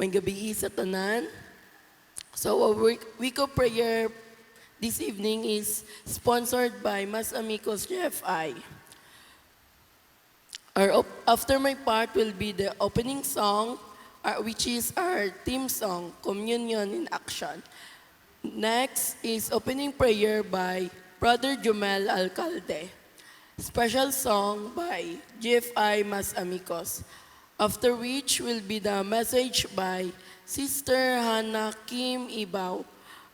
May gabi sa tanan. So our week of prayer this evening is sponsored by Mas Amigos GFI. After my part will be the opening song, which is our theme song, Communion in Action. Next is opening prayer by Brother Jomel Alcalde. Special song by GFI Mas Amigos. After which will be the message by Sister Hannah Kim Ibaw.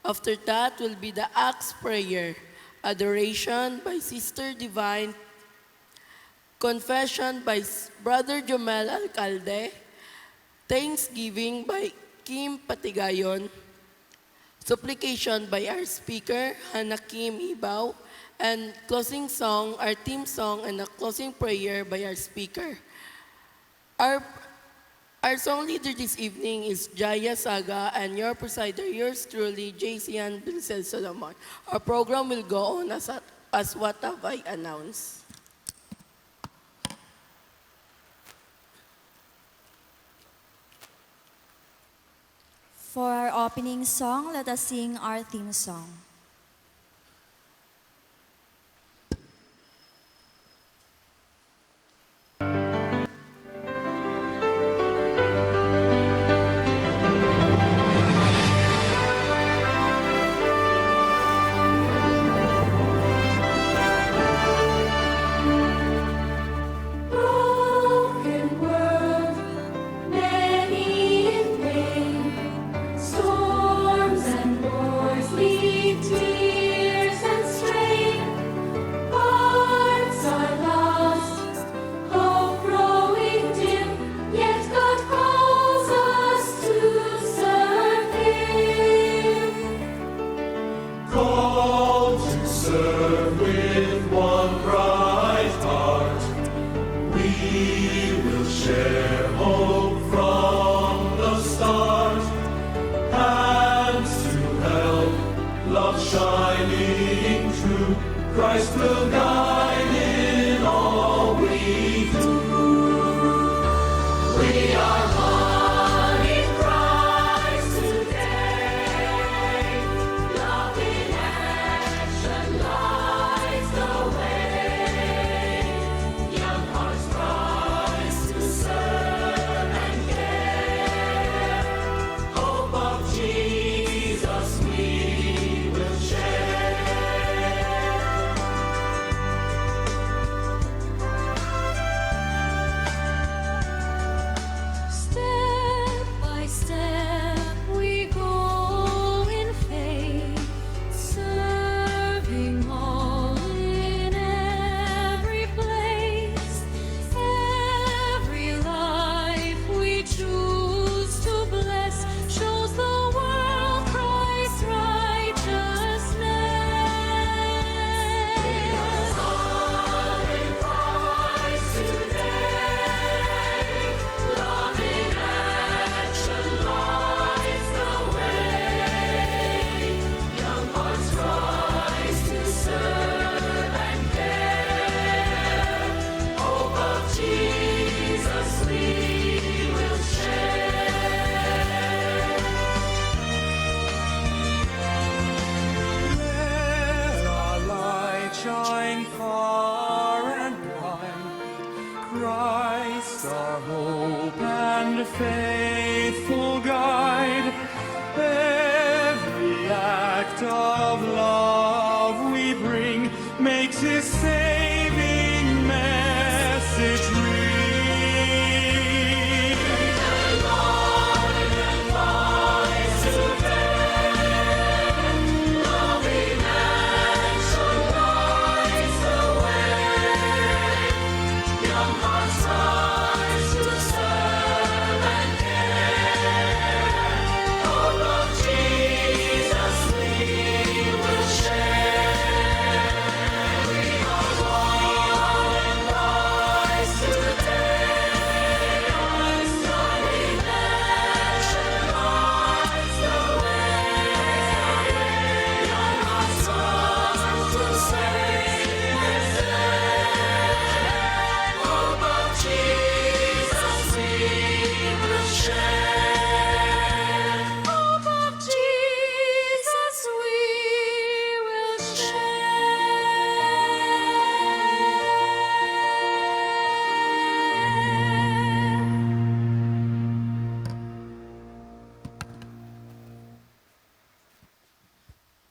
After that will be the Acts prayer, adoration by Sister Divine, confession by Brother Jomel Alcalde, thanksgiving by Kim Patigayon, supplication by our speaker, Hannah Kim Ibaw, and closing song, our theme song, and a closing prayer by our speaker. Our song leader this evening is Jaya Saga, and your presider, yours truly, JCN Bilcel Solomon. Our program will go on as what have I announced. For our opening song, let us sing our theme song.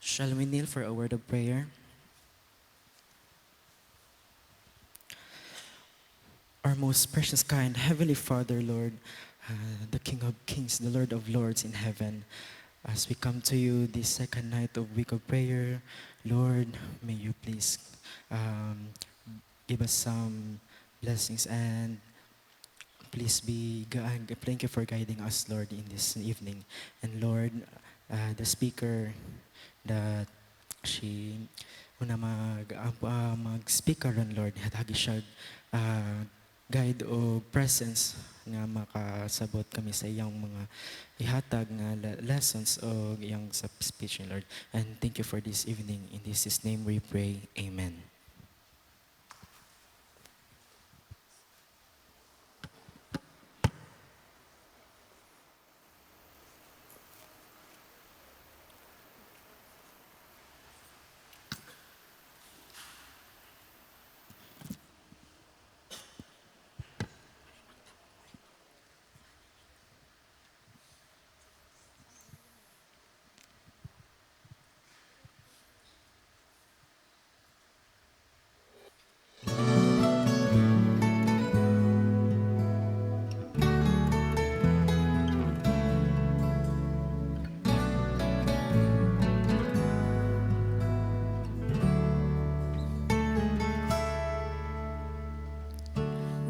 Shall we kneel for a word of prayer? Our most precious, kind Heavenly Father, Lord, the King of Kings, the Lord of Lords in heaven, as we come to you this second night of week of prayer, Lord, may you please um, give us some blessings and please thank you for guiding us, Lord, in this evening. And Lord, the speaker that she mag-speak karon, Lord, hatagi siya guide o presence nga makasabot kami sa iyang mga ihatag nga lessons o iyang sa speech, Lord. And thank you for this evening. In Jesus' name we pray. Amen.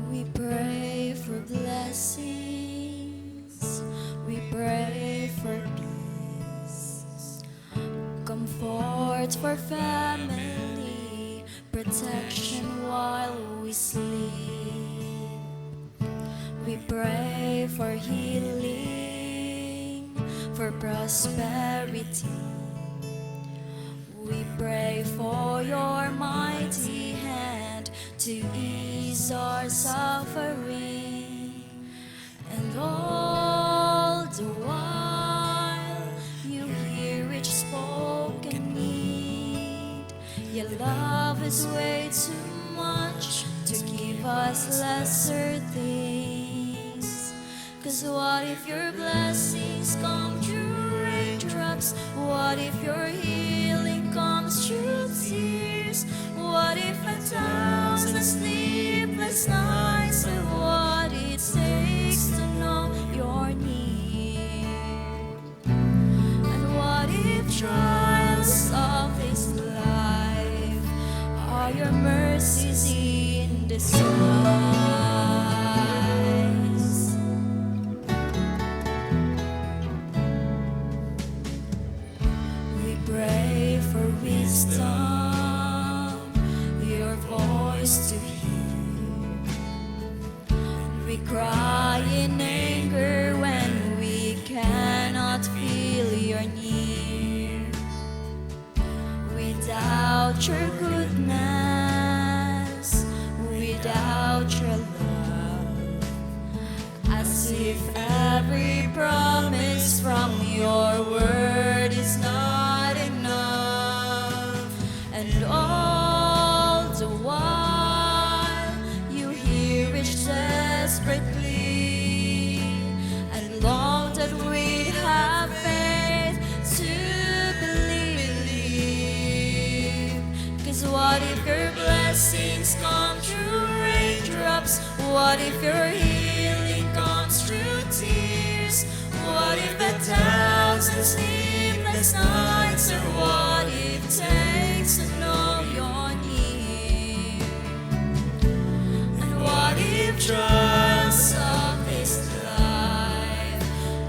We pray for blessings. We pray for peace. Comfort for family. Protection while we sleep. We pray for healing. For prosperity. We pray for your mighty hand to ease our suffering, and all the while you hear each spoken need. Your love is way too much to give us lesser things. 'Cause what if your blessings come through raindrops? What if your healing comes through tears? What if 1,000 sleepless nights are what it takes to know you're near? And what if trials of this life are your mercies in disguise? We pray for wisdom, your voice to hear. We cry in anger when we cannot feel you're near. We doubt your goodness, we doubt your love, as if every promise from your word is not enough. And all the while you hear each desperate plea, and long that we have faith to believe. 'Cause what if your blessings come through raindrops? What if your healing comes through tears? What if 1,000 sleepless nights are what it takes to know you're near? And what if trials of this life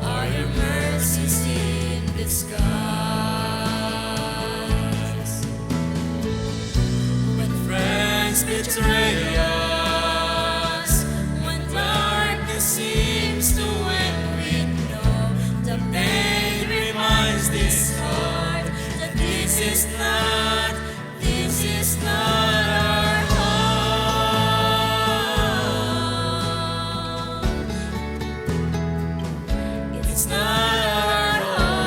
are your mercies in disguise? When friends betray us, when darkness seems to win, we know the pain reminds this heart that this is not our home. It's not our home.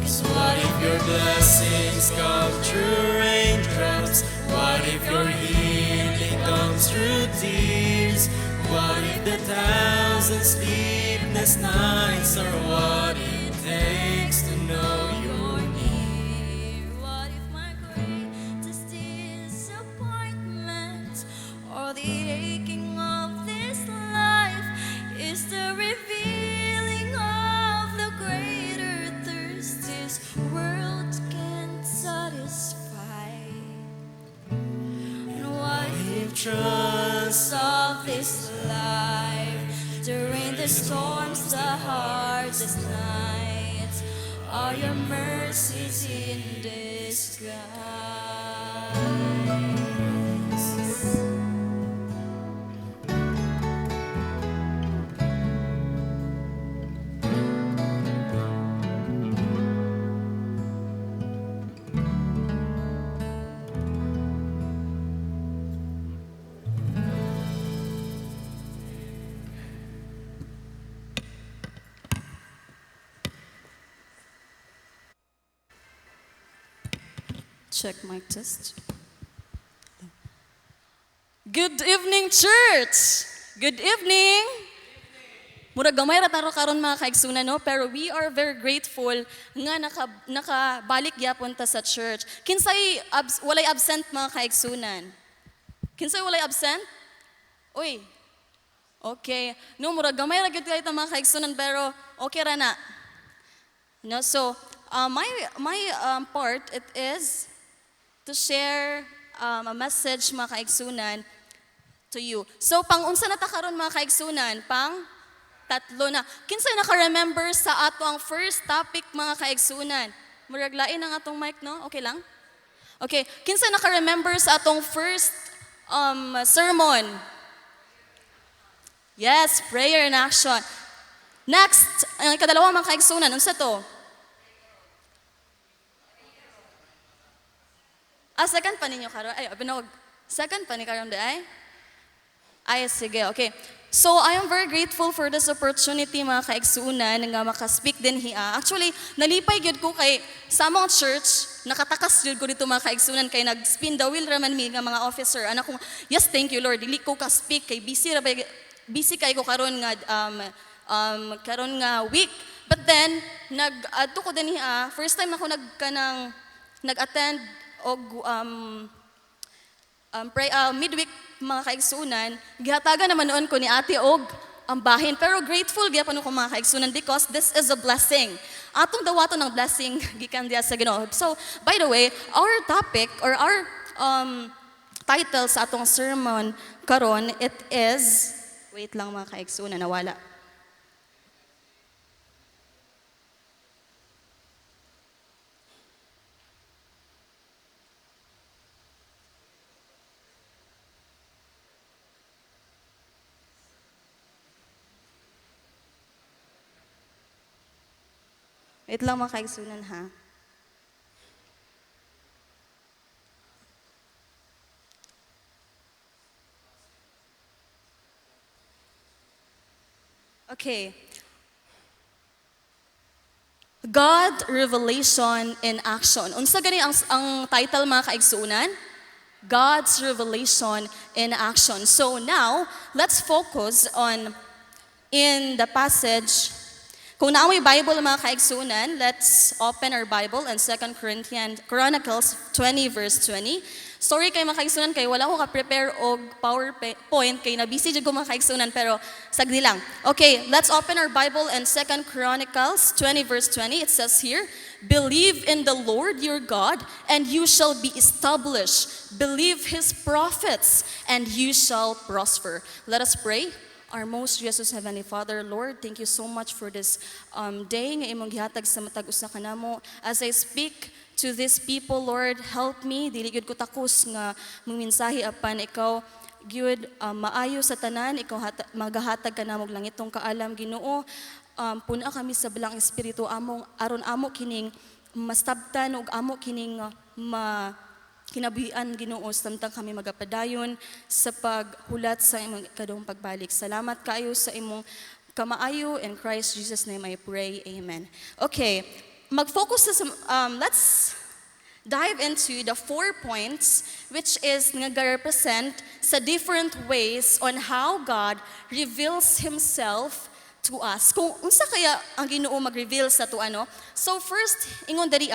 'Cause what if your blessings come through raindrops? What if your healing comes tears? What if the thousand sleepless nights are what it takes to know you're near? What if my greatest disappointment or the aching of this life is the revealing of the greater thirst this world can't satisfy? And what if trust of this life during the storms, the hardest nights are your mercies in disguise? Check mic test. Good evening, church! Good evening! Murag gamay ra taro karon mga kaigsunan, no? Pero we are very grateful nga nakabalik gyapon ta sa church. Kinsay walay absent mga kaigsunan? Kinsay walay absent? Uy. Okay. No, murag gamay ra gyud kay ta mga kaigsunan pero okay ra na. No, so my part it is to share a message mga kaigsunan to you. So pang-unsa na ta karon mga kaigsunan? Tatlo na. Kinsay naka-remember sa ato ang first topic mga kaigsunan? Murag lain ang atong mic, no? Okay lang? Okay. Kinsay naka-remember sa atong first sermon? Yes, prayer in action. Next, ang ikadalawa mga kaigsunan, unsa to? Second pa ninyo karon. Ay, binawag. Second pa ni karon di ay? Ay, sige, okay. So, I am very grateful for this opportunity mga kaigsunan nga makaspeak din hiya. Actually, nalipay gyud ko kay sa among church, nakatakas gyud ko dito mga kaigsunan kay nag-spin the wheel raman mi nga mga officer. Anak ko, yes, thank you Lord. Dili ko ka-speak kay busy kay ko karon nga week. But then nag-adto ko din hiya. First time ako nag-attend og midweek mga kaigsunan, gihatagan naman noon ko ni ate og ang bahin. Pero grateful gyapon ko mga kaigsunan because this is a blessing. Atong dawaton ng blessing gikan diya sa Ginoo. So, by the way, our topic or our title sa atong sermon karon, it is, wait lang mga kaigsunan, nawala. Wait lang mga kaigsunan ha. Okay. God Revelation in Action. Unsa gani ang title mga kaigsunan? God's Revelation in Action. So now, let's focus on in the passage. Kung naamoy Bible mga kaigsunan, let's open our Bible in 2 Chronicles 20 verse 20. Sorry kay mga kaigsunan kay wala ko ka-prepare og PowerPoint kay na-busy jud ko mga kaigsunan pero sagdi lang. Okay, let's open our Bible in 2 Chronicles 20 verse 20. It says here, "Believe in the Lord your God and you shall be established. Believe his prophets and you shall prosper." Let us pray. Our most Jesus Heavenly Father, Lord, thank you so much for this day nga imong gihatag sa matag usa kanamo. As I speak to these people, Lord, help me. Dili gyud ko takos nga muminsahi apan ikaw gyud maayo sa tanan, ikaw magahatag kanamo langitong kaalam Ginoo. Puna kami sa belang espiritu among aron amo kining mastabtan ug amo kining kinabuhian Ginoo samtang kami magapadayon sa paghulat sa imong ikadong pagbalik. Salamat kaayo sa imong kamaayo, in Christ Jesus name I pray. Amen. Okay, mag-focus sa let's dive into the 4 points which is nag-represent sa different ways on how God reveals Himself to us. Kung unsa kaya ang Ginoo mag-reveal sa to ano? So first, ingon diri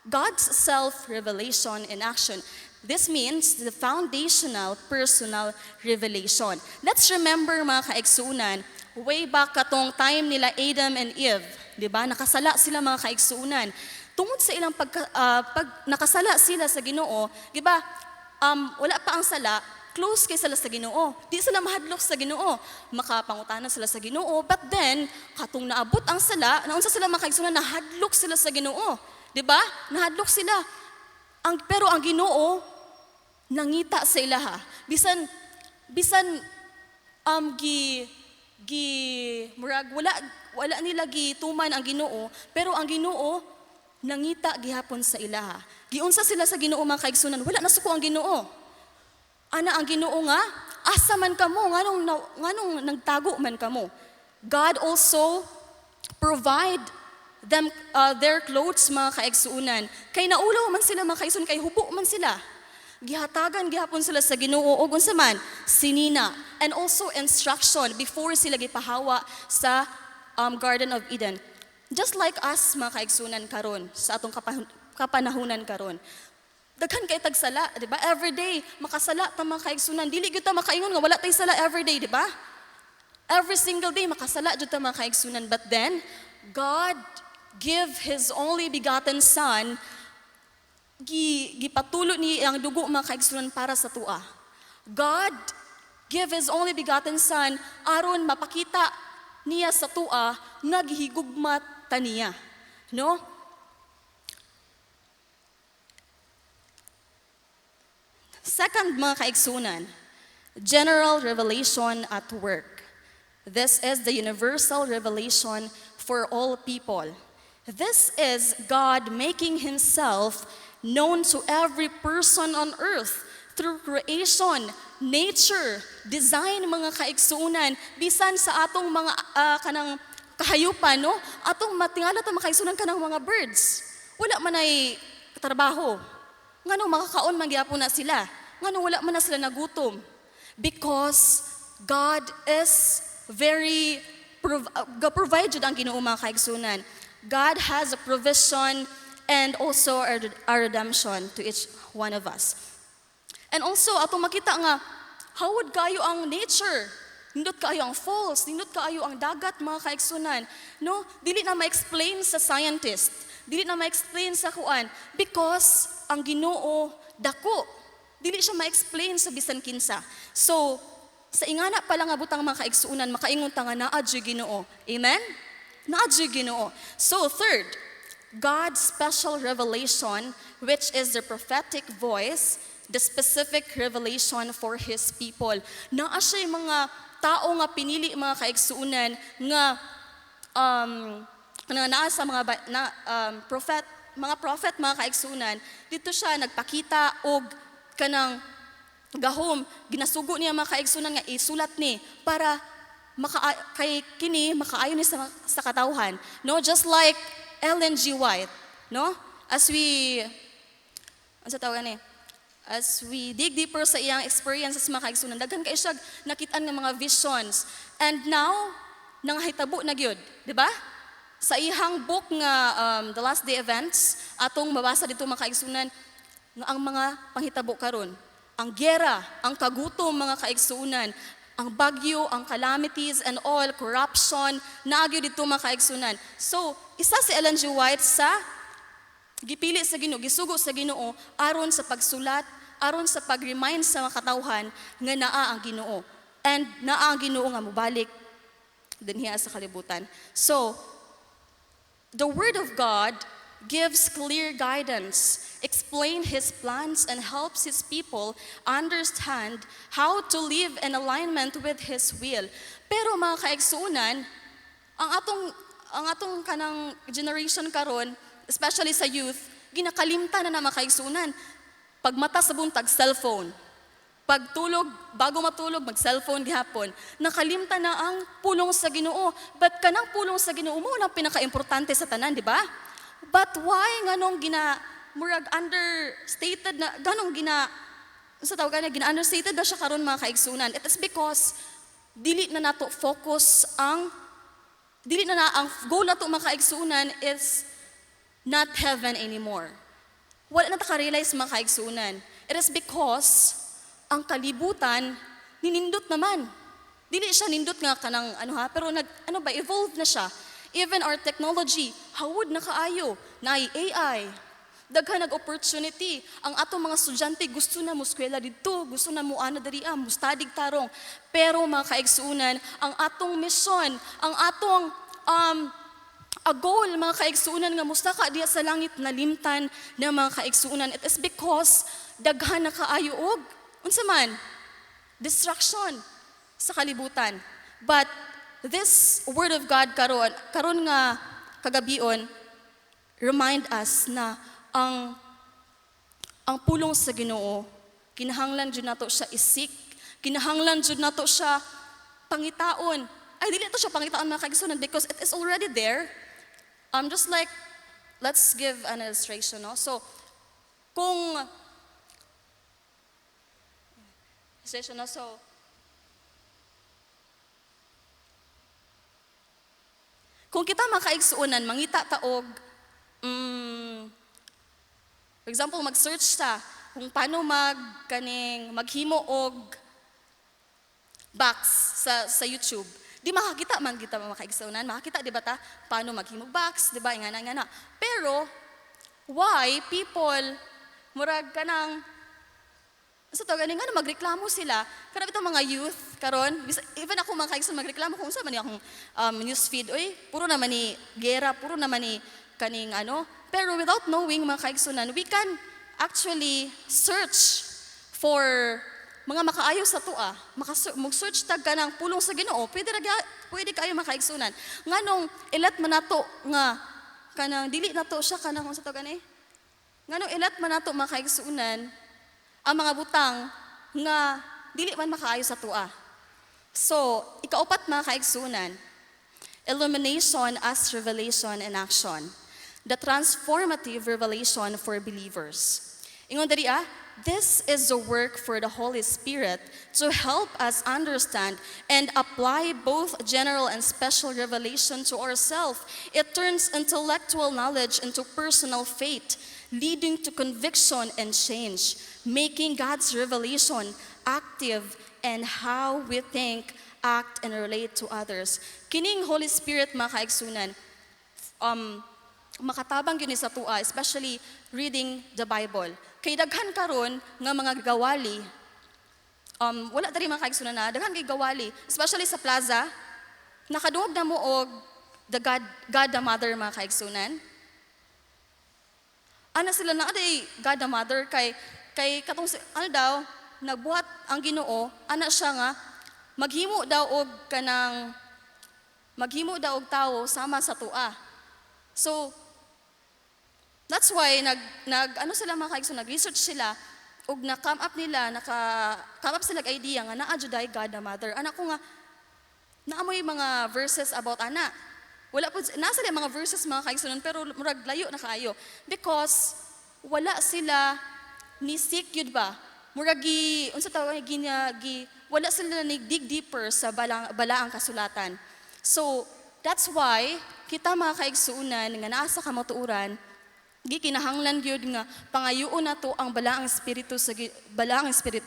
God's self-revelation in action. This means the foundational personal revelation. Let's remember mga kaigsuunan, way back katong time nila Adam and Eve, di ba? Nakasala sila mga kaigsuunan. Tungod sa ilang pag nakasala sila sa Ginoo, di ba? Wala pa ang sala, close kay sila sa Ginoo. Di sila mahadlok sa Ginoo. Makapangutana sila sa Ginoo, but then katong naabot ang sala, naunsa sila mga kaigsuunan, nahadlok sila sa Ginoo. Di ba? Nahadlok sila. Pero ang Ginoo nangita sa ilaha. Bisan murag wala nila gituman ang Ginoo, pero ang Ginoo nangita gihapon sa ilaha. Giunsa sila sa Ginoo mga kaigsunan, wala nasuko ang Ginoo. Ana ang Ginoo nga, asa man kamo, nganong nagtago man kamo. God also provide them their clothes mga kaigsuunan. Kay naulaw man sila mga kaigsuunan, kay hubo man sila. Gihatagan gihapon sila sa Ginoo og unsa man sinina, and also instruction before sila gipahawa sa Garden of Eden. Just like us mga kaigsuunan karon sa atong kapanahunan karon. Daghan kay tagsala, di ba? Every day makasala ta mga kaigsuunan. Dili gyud ta makaingon nga wala tay sala every day, di ba? Every single day makasala jud ta mga kaigsuunan, but then God give His only begotten Son, gipatulo ni ang dugo mga kaigsunan para sa tua. God give His only begotten Son aron mapakita niya sa tua nga gihigugma ta niya. No? Second mga kaigsunan, general revelation at work. This is the universal revelation for all people. This is God making Himself known to every person on earth through creation, nature, design mga kaigsuunan, bisan sa atong mga kanang kahayupan, no? Atong matingala ta makaigsuunan kanang mga birds. Wala man ay trabaho. Ngano makakaon man gyapon na sila? Ngano wala man na sila nagutom? Because God is very provide jud ang Ginoo mga kaigsuunan. God has a provision and also a redemption to each one of us. And also, atong makita nga, how would kayo ang nature? Nindot kaayo ang falls, nindot kaayo ang dagat, mga kaigsunan. No? Dili na ma-explain sa scientist. Dili na ma-explain sa kuan. Because ang Ginoo dako. Dili siya ma-explain sa bisan kinsa. So, sa ingana pa lang abutang mga kaigsuunan, makaingon ta nga naa jud Ginoo. Amen? Naa jud Ginoo. So, third, God's special revelation, which is the prophetic voice, the specific revelation for His people. Naa siya mga tao nga pinili mga kaigsuunan nga naa sa mga prophet mga kaigsuunan, dito siya nagpakita og kanang gahom ginasugo niya mga kaigsuunan nga isulat ni para kay kini makaayon ni sa katawhan. No, just like Ellen G. White, no? As we dig deeper sa iyang experiences mga kaigsuunan, daghan kay siya nakitaan nga mga visions. And now, nangahitabo na gyud, di ba? Sa ihang book nga The Last Day Events, atong mabasa dito mga kaigsuunan nga ang mga panghitabo karon, ang giyera, ang kagutom mga kaigsuunan, ang bagyo, ang calamities and all, corruption, naagyo dito mga kaigsunan. So, isa si Ellen G. White sa gipili sa Ginoo, gisugo sa Ginoo aron sa pagsulat, aron sa pag-remind sa mga katawhan nga naa ang Ginoo. And naa ang Ginoo nga mobalik dinhiya sa kalibutan. So, the Word of God gives clear guidance, explain His plans, and helps His people understand how to live in alignment with His will. Pero mga kaigsuunan, ang atong kanang generation karon, especially sa youth, ginakalimtan na mga kaigsuunan. Pag mata sa buntag, cellphone. Pag tulog, bago matulog, mag-cellphone gihapon. Nakalimtan na ang pulong sa Ginoo. But kanang pulong sa Ginoo mo lang pinaka-importante sa tanan, di ba? But why nganong murag understated na ganong sa tawag gina understated ba siya karon mga kaigsunan? It is because dili na nato focus ang goal nato mga kaigsunan is not heaven anymore. Wala na ta ka-realize mga kaigsunan. It is because ang kalibutan ninindot naman. Dili siya nindot nga kanang pero evolve na siya. Even our technology, hawod na kaayo, na AI, daghan nag-opportunity. Ang atong mga estudyante gusto na mo eskwela dito, gusto na mo diri mo study tarong. Pero mga kaigsuunan, ang atong mission, ang atong a goal mga kaigsuunan nga musta ka diya sa langit na limtan na mga kaigsuunan. It is because daghan na kaayo og unsa man distraction sa kalibutan. But this word of God karon nga kagabion remind us na ang pulong sa Ginoo kinahanglan jud nato siya isik, kinahanglan jud nato siya pangitaon. Ay dili to siya pangitaon mga kaigsunan because it is already there. Just like let's give an illustration, no? So kung kung kita makaigsuunan, mangita taog, for example, mag-search ta kung paano maghimo og box sa YouTube. Di makakita man kita makaigsuunan, makakita di ba ta paano maghimo box, di ba ingana. Pero why people murag kanang sa to ganing magreklamo sila kada bitong mga youth karon even ako mga kaigsoon magreklamo kung sa man akong news feed oy puro naman ni gera puro naman ni kaning pero without knowing mga kaigsunan we can actually search for mga makaayo sa tua mag-search tag kanang pulong sa Ginoo pwede kayo mga kaigsunan nganong ilat man nato nga kanang dili nato siya kanang sa to gani nganong ilat man nato mga kaigsunan ang mga butang nga dili man makaayo sa tua. So, ikaupat mga kaigsunan, illumination as revelation in action. The transformative revelation for believers. Ingon diri this is the work for the Holy Spirit to help us understand and apply both general and special revelation to ourselves. It turns intellectual knowledge into personal faith, leading to conviction and change, making God's revelation active in how we think, act, and relate to others. Kining Holy Spirit mga kaigsunan, makatabang yun sa tua, especially reading the Bible. Kay daghan karon nga mga gawali, wala tari mga kaigsunan na, daghan kay gawali, especially sa plaza, nakaduog na mo og the God the Mother mga kaigsunan. Ana sila na aday God the Mother kay katong daw nagbuhat ang Ginoo ana siya nga maghimo daw og tawo sama sa tua. So that's why sila mga kaigsoon nag-research sila ug na-come up sila idea nga naa jud ay God the Mother. Ana ko nga naamoy mga verses about ana. Wala po, nasa mga verses mga kaigsunan, pero murag layo na kaayo. Because, wala sila ni seek yun ba? Murag wala sila ni dig deeper sa balaang kasulatan. So, that's why, kita mga kaigsuunan, nga naa sa kamatuuran, kinahanglan yun nga, pangayuon na to ang balaang espiritu,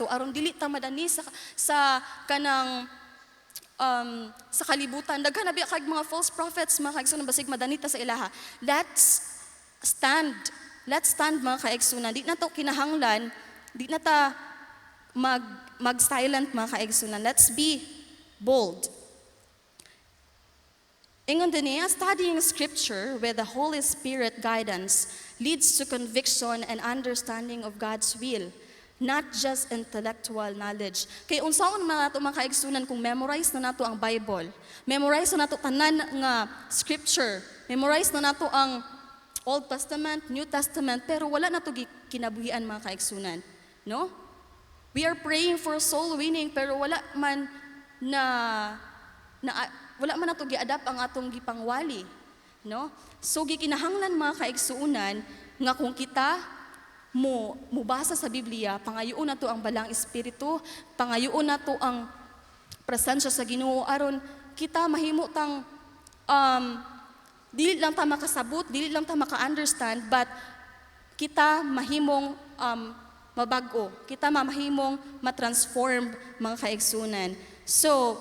aron dili ta madani sa kanang, sa kalibutan daghan na biya kag mga false prophets mga kaigsunan basig madanita sa ilaha. Let's stand mga kaigsunan, di na to kinahanglan, di na ta mag-silent mga kaigsunan. Let's be bold. Ingon din niya, studying scripture with the Holy Spirit guidance leads to conviction and understanding of God's will, not just intellectual knowledge. Kay unsaon man nato mga kaigsunan kung memorize na nato ang Bible, memorize na nato tanan nga scripture, memorize na nato ang Old Testament, New Testament, pero wala nato kinabuhian mga kaigsunan, no? We are praying for soul winning pero wala man nato gi-adapt ang atong gipangwali. no? So gikinahanglan mga kaigsuunan nga kung kita mubasa sa Biblia, pangayoon na to ang balang espiritu, pangayoon na to ang presensya sa Ginoo aron kita mahimo tang dili lang ta makasabot, dili lang ta maka-understand, but kita mahimong mabag-o, kita mahimong matransform mga kaigsunan. So,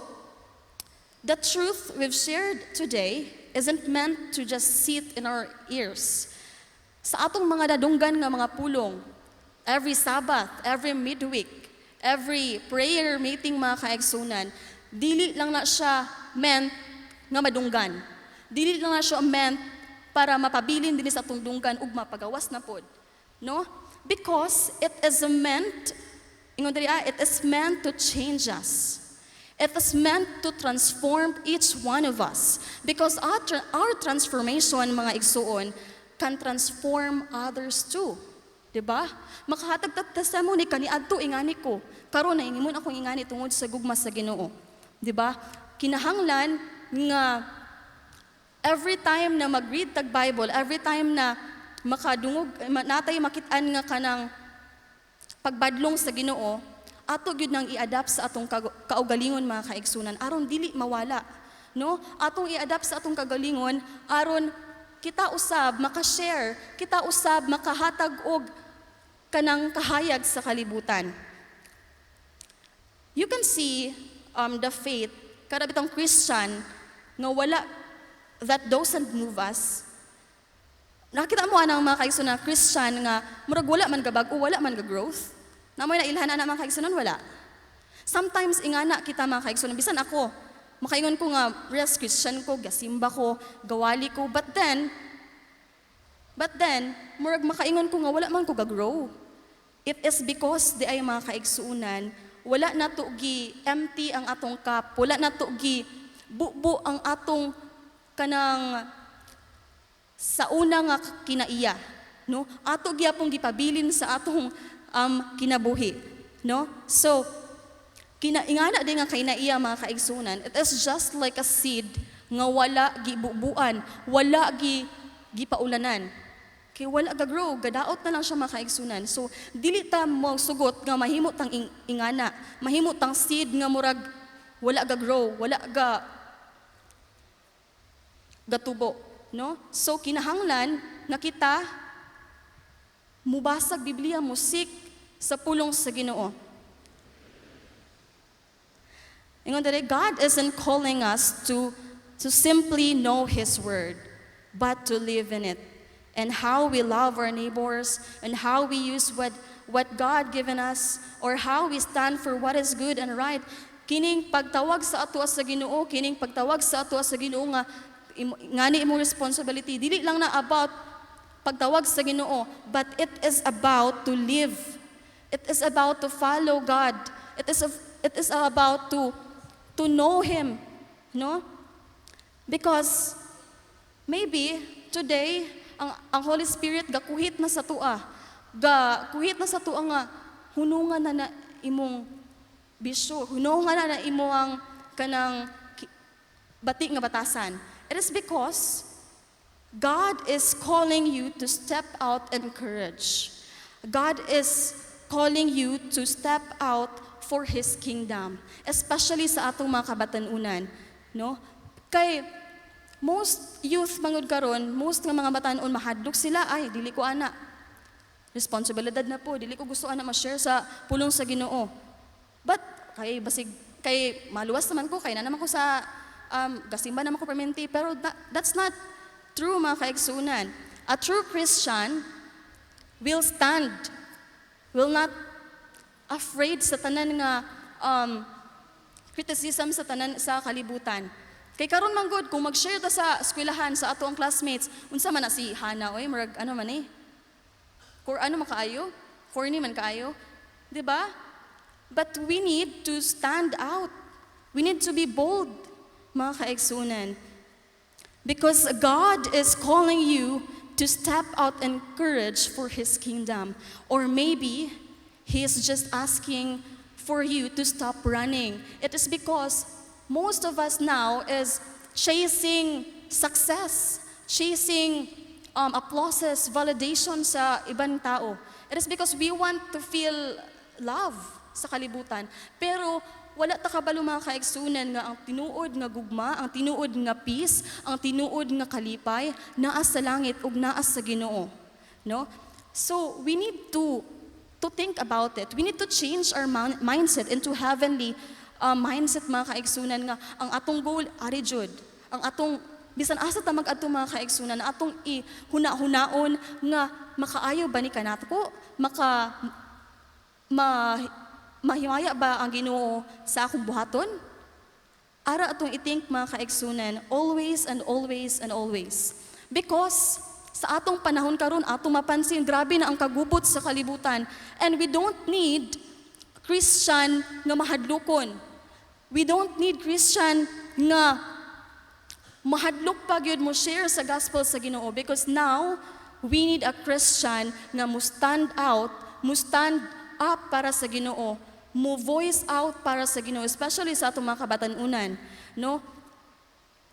the truth we've shared today isn't meant to just sit in our ears. Sa atong mga dadunggan nga mga pulong, every Sabbath, every midweek, every prayer meeting mga kaigsunan, dili lang na siya meant nga madunggan. Dili lang na siya meant para mapabilin din sa atong dunggan ug mapagawas na pod. No? Because it is meant to change us. It is meant to transform each one of us. Because our transformation, mga igsuon, can transform others too. Diba? Makahatag testimony kaniadto ingani ko. Karon na ingimon akong ingani tungod sa gugma sa Ginoo. Diba? Kinahanglan nga every time na mag-read tag Bible, every time na makadungog natay makit-an nga kanang pagbadlong sa Ginoo, ato gyud nang i-adapt sa atong kaugalingon mga kaigsunan aron dili mawala, no? Atong i-adapt sa atong kaugalingon aron kita usab maka-share, kita usab makahatag og kanang kahayag sa kalibutan. You can see the faith kada bitong Christian nga wala that doesn't move us. Nakita mo anang mga kaigsunan Christian nga murag wala man gabag-o, wala man ga-growth. Namoy na ilhan na mga kaigsunan wala. Sometimes ingana kita mga kaigsunan bisan ako makaingon ko nga yes Christian ko, gasimba ko, gawali ko, but then murag makaingon ko nga wala man ko ga-grow. It is because di ay mga kaigsuunan, wala na to gi empty ang atong cup, wala na to gi bubo ang atong kanang sa una nga kinaiya, no? Ato gyapon gipabilin sa atong kinabuhi, no? So kinaingana din nga kinaiya mga kaigsunan, it is just like a seed nga wala gibubuan, wala gipaulanan. Kay wala ga-grow, gadaot na lang siya mga kaigsunan. So dili ta mo sugot nga mahimot tang ingana, mahimot tang seed nga murag wala ga-grow, wala gatubo, no? So kinahanglan nga kita mubasag Biblia, musik sa pulong sa Ginoo. Ingon dere, God isn't calling us to simply know His Word, but to live in it. And how we love our neighbors, and how we use what God given us, or how we stand for what is good and right. Kining pagtawag sa ato sa Ginoo, kining pagtawag sa ato sa Ginoo nga ngani imong responsibility, dili lang na about pagtawag sa Ginoo, but it is about to live. It is about to follow God. It is about to know Him, no? Because maybe today ang Holy Spirit gakuhit na sa tua. Gakuhit na sa tua nga hunungan na imong bisyo, hunungan na imong kanang bati nga batasan. It is because God is calling you to step out in courage. God is calling you to step out for His kingdom, especially sa atong mga kabatanunan, no? Kay most youth mangud karon, most nga mga batanon mahadlok sila, ay dili ko ana. Responsibilidad na po, dili ko gusto ana ma-share sa pulong sa Ginoo. But kay maluwas naman ko, kay na naman ko sa gasimba naman ko permanente, pero that's not true mga kaigsunan. A true Christian will stand, will not afraid sa tanan nga criticism sa tanan sa kalibutan. Kay karon man gud kung mag-share ta sa eskwelahan sa ato ang classmates, unsa man na si Hana, oy murag ano man ano man kaayo? Corny man kaayo, 'di ba? But we need to stand out. We need to be bold, mga kaigsunan. Because God is calling you to step out in courage for His kingdom. Or maybe He is just asking for you to stop running. It is because most of us now is chasing success. chasing applauses, validation sa ibang tao. It is because we want to feel love sa kalibutan. Pero wala ta kabalo mga kaigsunan nga ang tinuod nga gugma, ang tinuod nga peace, ang tinuod nga kalipay naa sa langit ug naa sa Ginoo. No? So we need to think about it. We need to change our mindset into heavenly mindset mga kaigsunan nga ang atong goal ari jud. Ang atong bisan asa ta mag-adto mga kaigsunan na atong ihuna-hunaon nga makaayo ba ni kanako? Mahimaya ba ang Ginoo sa akong buhaton? Ara atong i-think mga kaigsunan, always and always and always. Because sa atong panahon karon atong mapansin grabe na ang kagubot sa kalibutan, and we don't need Christian nga mahadlokon. We don't need Christian nga mahadlok pa gyud mo share sa gospel sa Ginoo, because now we need a Christian nga mo stand up para sa Ginoo, mo voice out para sa Ginoo, especially sa atong mga kabatanunan, no?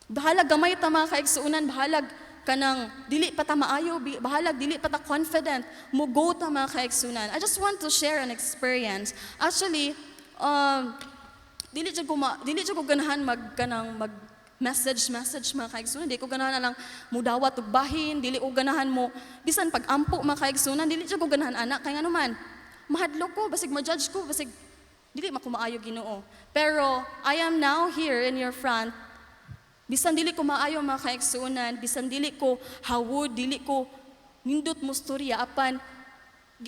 Bahalag gamay ta mga kaigsuunan, bahalag kanang dili pa ta maayo, bahalag dili pa ta confident, mo go ta mga kaigsuunan. I just want to share an experience. Actually, dili jud ko ganahan mag message mga kaigsunan. Dili ko ganahan na lang mudawat og bahin, dili ko ganahan mo bisan pag-ampo mga kaigsunan, dili jud ko ganahan anak kay nganuman mahadlok ko, basig ma-judge ko, basig dili makumaayo Ginoo. Pero I am now here in your front. Bisan dili ko maayo mga kaigsunan, bisan dili ko hawod, dili ko nindot mo storya apan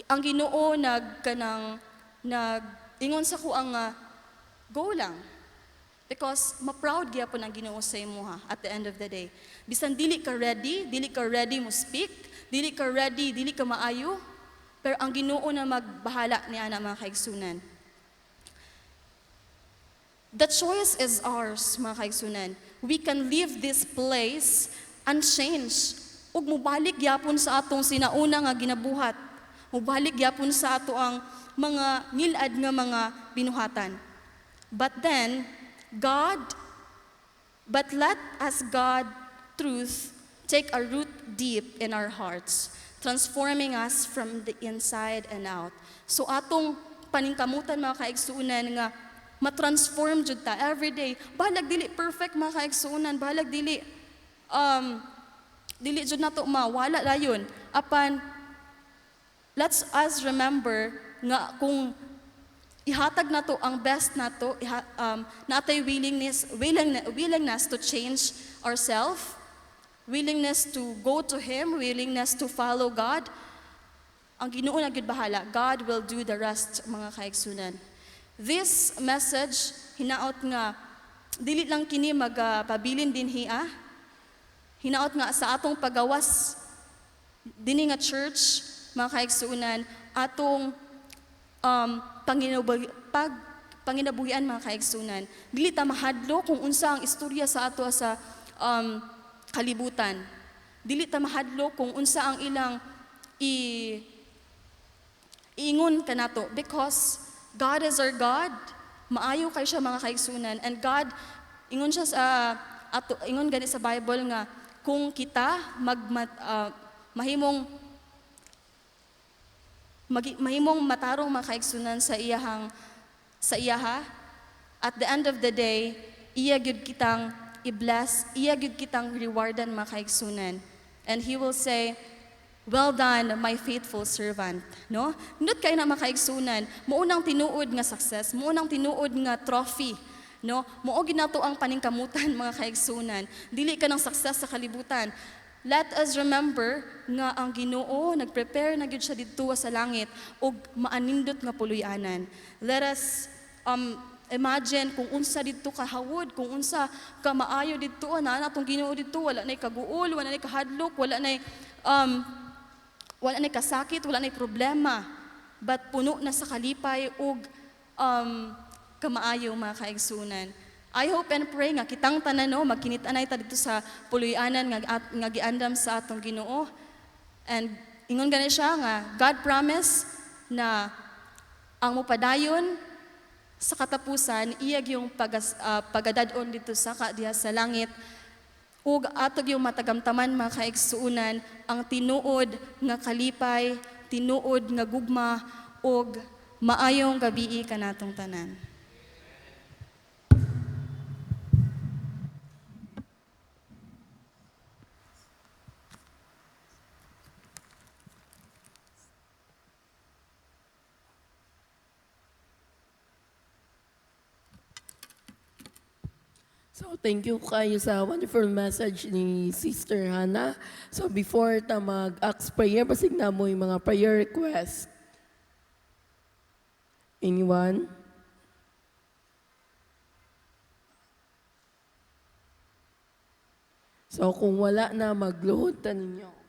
ang Ginoo ingon sa ko ang go lang. Because ma-proud gyapon ang Ginoo sa imuha at the end of the day. Bisan dili ka ready mo speak, dili ka ready, dili ka maayo, pero ang Ginoo na magbahala ni ana mga kaigsunan. The choice is ours, mga kaigsunan. We can leave this place unchanged. Ug mubalik gyapon sa atong sinauna nga ginabuhat. Mubalik gyapon sa ato ang mga ngilad nga mga binuhatan. But let us God truth take a root deep in our hearts, transforming us from the inside and out. So atong paningkamutan mga kaigsuunan nga matransform jud ta every day. Bahalag dili perfect mga kaigsuunan, bahalag dili jud nato mawala dayon. Apan let's us remember nga kung ihatag nato ang best nato, natay willingness to change ourselves, willingness to go to Him, willingness to follow God, ang Ginoo na gyud bahala. God will do the rest mga kaigsunan. This message hinaot nga dili lang kini magpabilin dinhi hinaot nga sa atong pagawas dinhi nga church mga kaigsunan atong panginabuhian mga kaigsunan. Dili ta mahadlo kung unsa ang istorya sa ato sa kalibutan. Dili ta mahadlo kung unsa ang ilang iingon kanato, because God is our God. Maayo kay siya mga kaigsunan, and God ingon siya ingon gani sa Bible nga kung kita mahimong matarong mga kaigsunan sa iyaha, at the end of the day iya gyud kitang i-bless, iya gyud kitang rewardan mga kaigsunan, and He will say, "Well done, my faithful servant." No? Nindot kay na makaigsunan, muunang tinuod nga success, muunang tinuod nga trophy, no? Mao ginato ang paningkamutan mga kaigsunan. Dili ka ng success sa kalibutan. Let us remember nga ang Ginoo nagprepare na gyud siya didto sa langit ug maanindot nga puloy-anan. Let us imagine kung unsa didto kahawod, kung unsa ka maayo didto na atong Ginoo didto, wala nay kaguol, wala nay kahadlok, wala nay kasakit, wala nay problema, but puno na sa kalipay ug kamaayo mga kaigsunan. I hope and pray nga kitang tanan magkinit-anay ta dito sa puloy-anan nga giandam sa atong Ginoo. And ingon gani siya nga God promise na ang mupadayon sa katapusan iyag yung pagadadon dito diha sa langit ug atog yung matagamtaman mga kaigsuunan ang tinuod nga kalipay, tinuod nga gugma ug maayong gabii kanatong tanan. So, thank you kayo sa wonderful message ni Sister Hannah. So, before ta mag-ask prayer, basig na mo yung mga prayer request. Anyone? So, kung wala na, magluhod ta ninyo.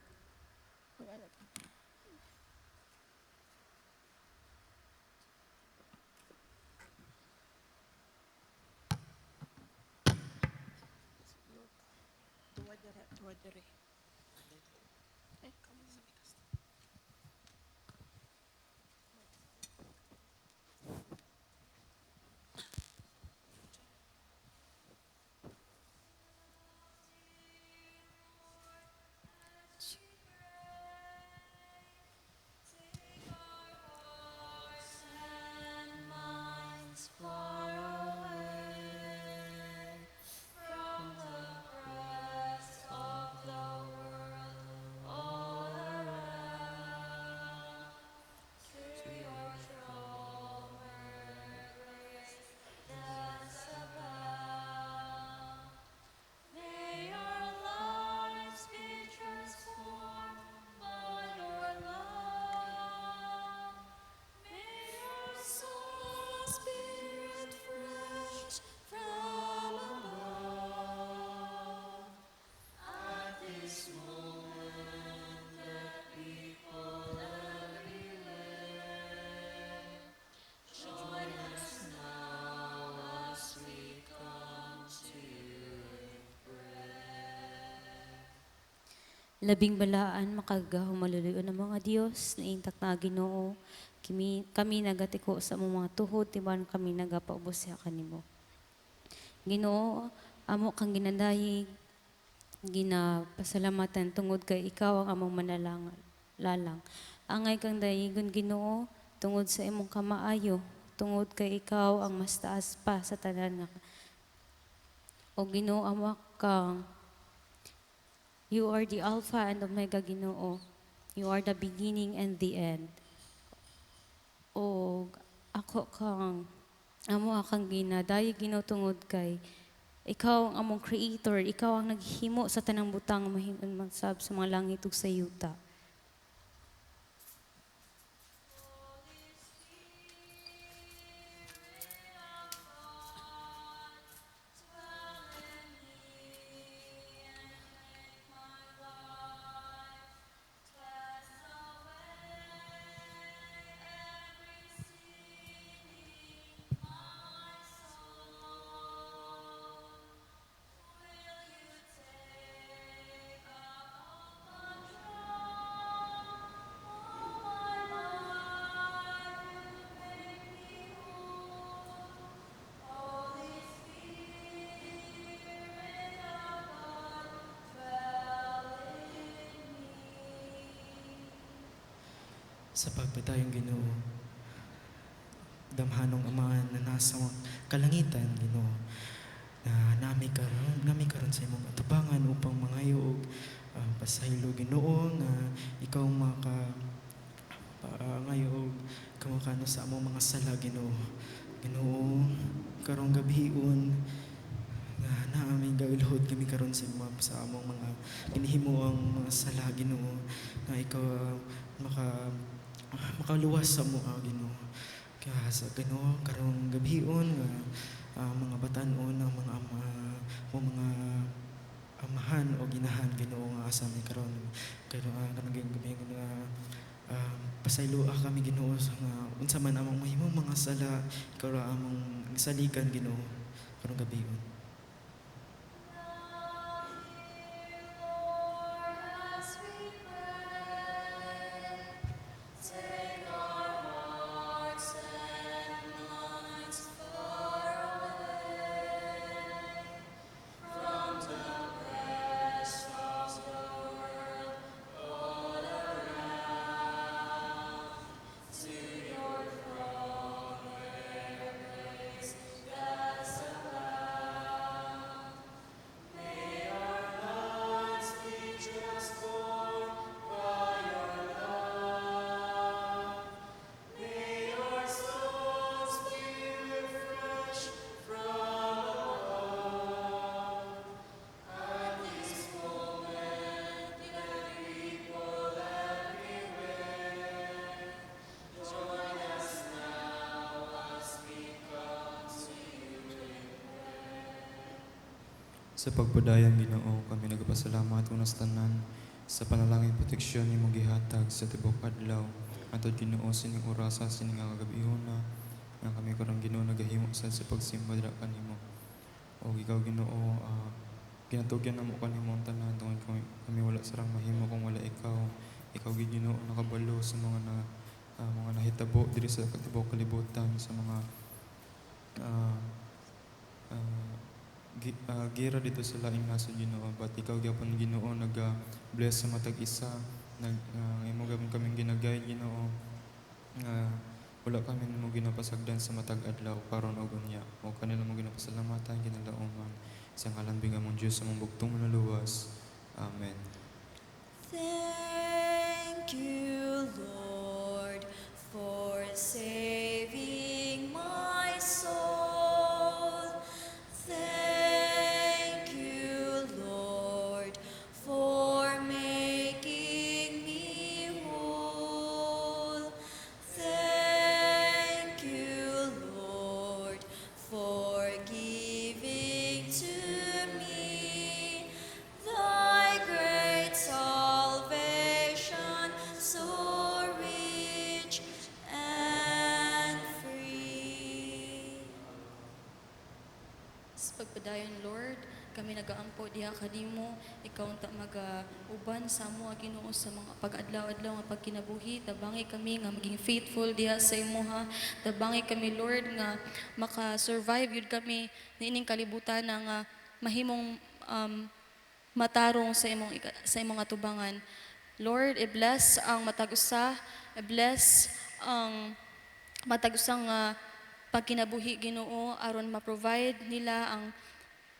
May our lives be transformed by your love. May our souls be refreshed from above. At this moment, let people everywhere join us now as we come to you. Labing balaan makagahumalaluyo ng mga Dios na intak na Ginoo. Kami nagatiko sa among mga tuhod tiban kami nagapaubos sa kanimo. Ginoo, amo kang ginadayig, ginapasalamatan tungod kay ikaw ang among lalang. Angay kang dayigon Ginoo tungod sa imong kamaayo, tungod kay ikaw ang mas taas pa sa tanan nga. O Ginoo, amo kang You are the Alpha and Omega, Ginoo. You are the beginning and the end. O ako amo akang ginadayeg Ginoo tungod kay ikaw ang among creator, ikaw ang naghimo sa tanang butang mahinon magsab sa mga langit ug sa yuta. Sa pagpatayong Ginoo, damhanong Ama na nasa kalangitan, Ginoo, na nami karon sa imong atubangan upang mangayo og pasaylo Ginoo nga ikaw ngayo og kamakano sa among mga sala Ginoo. Ginoo, karong gabion nga naaming gagluhod kami karon sa among mga ginihimuang mga sala Ginoo, nga ikaw makaluwas sa mo Ginoo. Kaya sa Ginoo karong gabion nga mga batan-on ng mga mga amahan o ginahan Ginoo nga asa mi karon kanang gabi nga pasaylo kami Ginoo sa nga unsa man among mahimong mga sala ikaw ra among saligan Ginoo karong gabion. As we pray, take our hearts and minds far away from the Sa pagpadayan Ginoo, kami nagpasalamat unas tanan sa panalangin proteksyon ni mong gihatag sa tibok adlaw. Atod Ginoo sining orasa sining nga kagabihona nga kami karong Ginoo nagahimo sa pagsimba dira kanimo. O ikaw Ginoo, ginatugyan namo kanimo ang tanan tungod kami wala sarang mahimo kung wala ikaw. Ikaw gid Ginoo nakabalo sa mga nahitabo diri sa katibok kalibutan sa mga gira dito sa laing nasod Ginoo, but ikaw gyapon Ginoo nag-bless sa matag isa, imo gyapon kaming ginagay Ginoo, wala kami mo ginapasagdan sa matag adlaw karon ug unya. O kanila mo ginapasalamatan kinalauman sa ngalan bingamong Dios sa mong bugtong manuluwas. Amen. Thank you, Lord, for saving my soul. Thank you, Lord, for making me whole. Thank you, Lord, for giving to me thy great salvation, so rich and free. Sa pagpadayon, Lord, kami nagaampo diha kanimo, ikaw unta uban sa amo Ginoo sa mga pag-adlaw-adlaw nga pagkinabuhi. Tabangi kami nga maging faithful diha sa imong. Tabangi kami, Lord, nga maka-survive yun kami niining kalibutan na nga mahimong matarong sa imong atubangan. Lord, i-bless ang matag-usa, i-bless ang matag-usang pagkinabuhi Ginoo aron ma-provide nila ang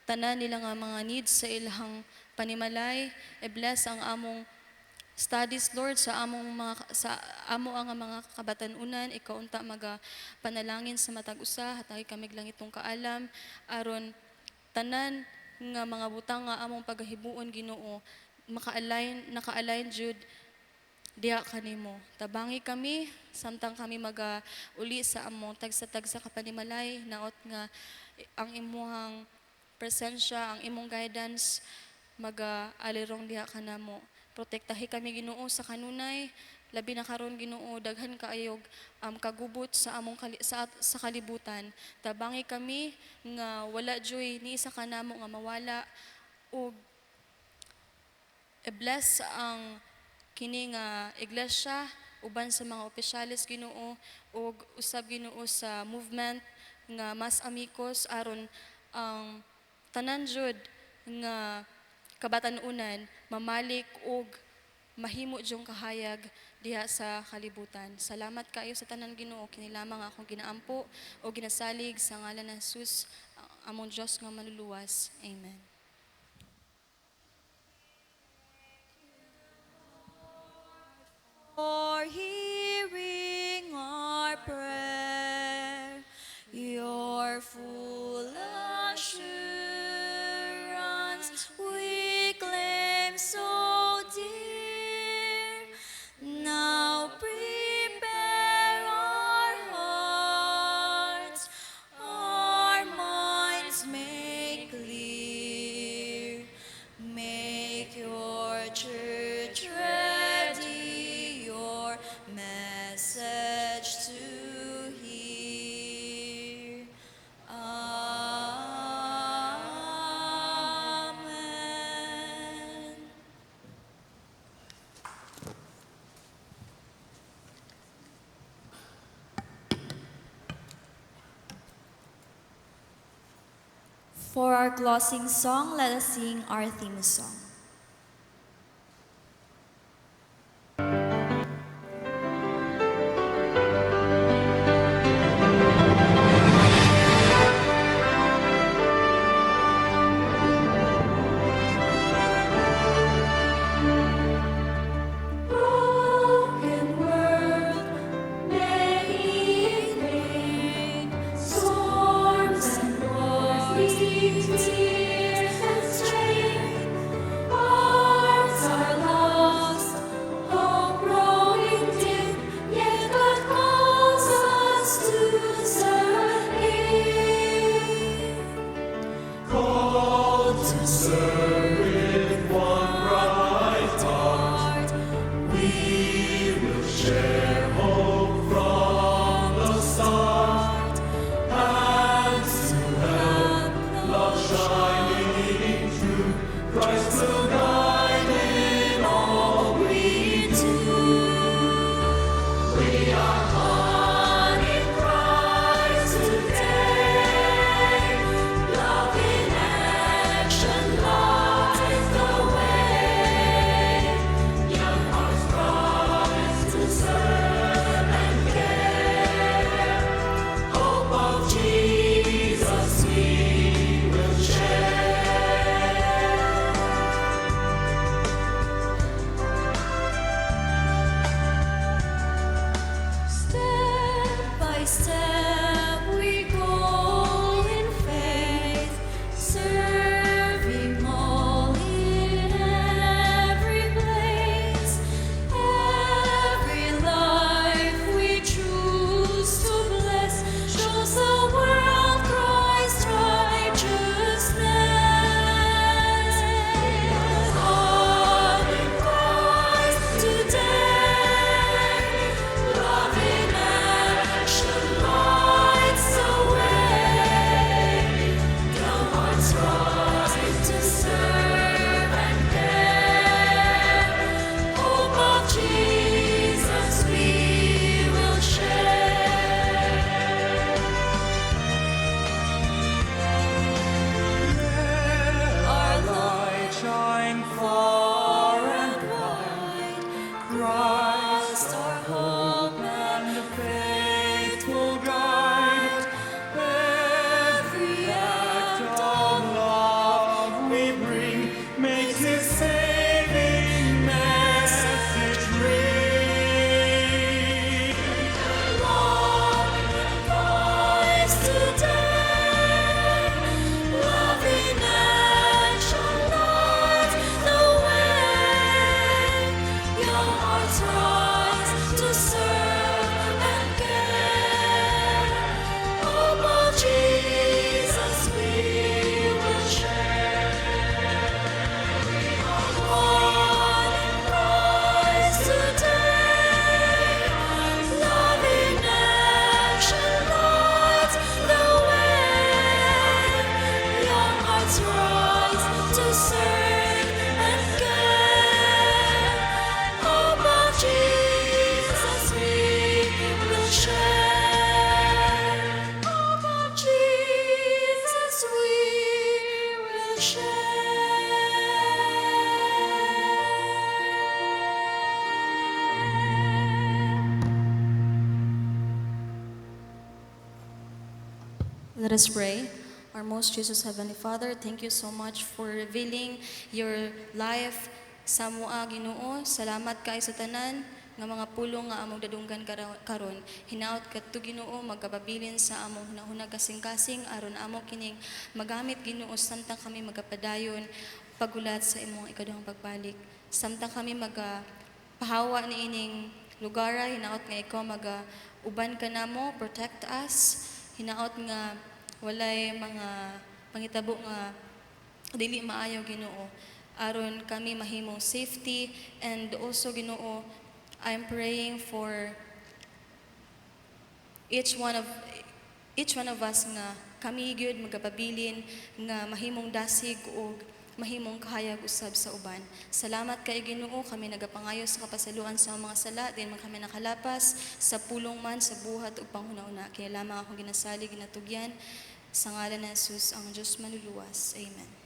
tanan nila nga mga needs sa ilang panimalay. I-bless ang among studies, Lord, sa amo ang mga kabatanunan. Ikaw unta panalangin sa matag-usa hatagi kami langitong kaalam aron tanan nga mga butang nga among paghibuon Ginoo naka-align jud diha kanimo. Tabangi kami samtang kami uli sa among tagsa-tagsa ka panimalay naot nga ang imuhang presensya, ang imong guidance alirong diha kanamo. Protektahi kami Ginoo sa kanunay, labi na karon Ginoo daghan kaayog kagubot sa among sa kalibutan. Tabangi kami nga wala joy ni isa kanamo nga mawala ug i-bless ang kini nga iglesia uban sa mga opisyalis Ginoo ug usab Ginoo sa movement nga Mas Amigos aron ang tanan jud nga kabatanunan mamalik ug mahimo jung kahayag diha sa kalibutan. Salamat kaayo sa tanan Ginoo kini lamang akong ginaampo o ginasalig sa ngalan ng Jesus among Dios nga manluluwas. Amen. For hearing our prayer, your full assurance we claim so dear. Now prepare our hearts, our minds make clear. Make your church ready, your message to hear. Amen. For our closing song, let us sing our theme song. Broken world, may it rain, storms and wars, tears and strain. Let us pray. Our most Jesus Heavenly Father, thank you so much for revealing your life sa mua, Ginoo. Salamat kay sa tanan nga mga pulong nga among dadunggan karon. Hinaot kadto Ginoo magkababilin sa among hunahuna kasing-kasing aron amo kining magamit Ginoo samtang kami magapadayon pagulat sa imong ikaduhang pagbalik. Samtang kami pahawa ni ining lugar, hinaot nga ikaw uban ka namo, protect us. Hinaot nga walay mga pangitabo nga dili maayo Ginoo aron kami mahimong safety. And also Ginoo, I'm praying for each one of us nga kami gyud magapabilin nga mahimong dasig o mahimong kahayag usab sa uban. Salamat kay Ginoo, kami nagapangayo sa kapasaluan sa mga sala, din man kami nakalapas sa pulong man sa buhat ug panghuna-una. Kaya lamang akong ginasali ginatugyan sa ngalan ni Jesus ang Diyos manluluwas. Amen.